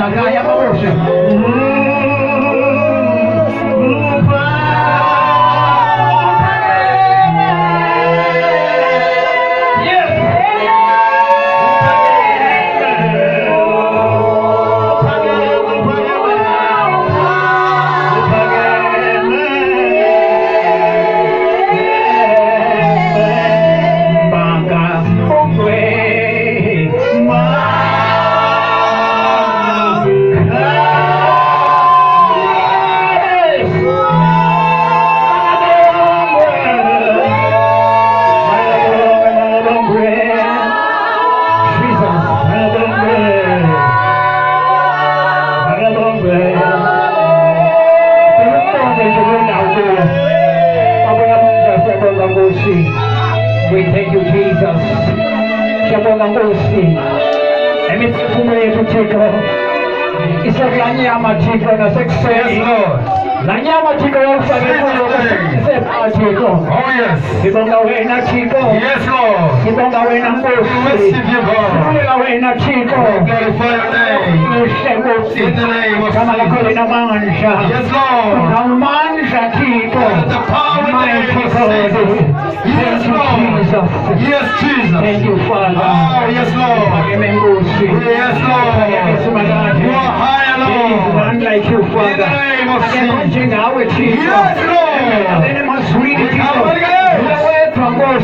Sagaya Mawosha. We thank you, Jesus. Shabonga ngosi. Emithumo yethu Thixo. Isakanyama Thixo na success. Lanyama Thixo yokufakela Thixo. Oh yes. Sibonga wena Thixo. Yes Lord. Sibonga wena Nkosi. Worship you God. Sibonga wena Thixo. Glorify your name. In the name of Kama lakho Jesus. linamandla. Yes Lord. Namandla Thixo. The power in the name of Jesus. Yes Lord. Yes Jesus. Thank you, Father. Oh yes Lord. Yes Lord. You are higher Lord. None like you, In Father. the name of Jesus. Yes, Lord. Then it must read it. Away from us.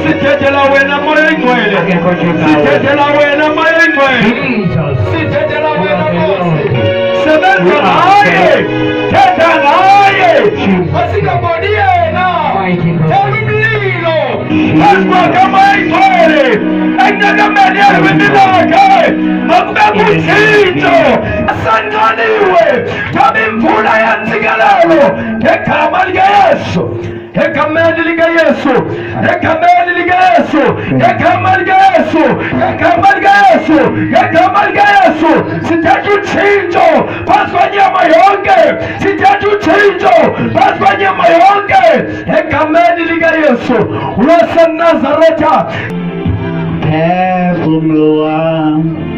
Sithetela wena moya ingcwele. Sithetela wena moya ingcwele. Sithetela wena Nkosi. Sebenza naye. Thetha naye. Asikaboni yena. Thela umlilo. Asibaka moya ingcwele. Ekunakameni yemibili yakhe. Akube kutshintsho. Asandaniwe. Thabi imvula yantsikelelo. Ngegama likaYesu. Ekameni likaYesu, ekameni likaYesu, ekameni likaYesu, ekameni likaYesu, ekameni likaYesu. Sithatha utshintsho phansi kwanyama yonke, sithatha utshintsho phansi kwanyama yonke, ekameni likaYesu waseNazaretha. Phefumlo wami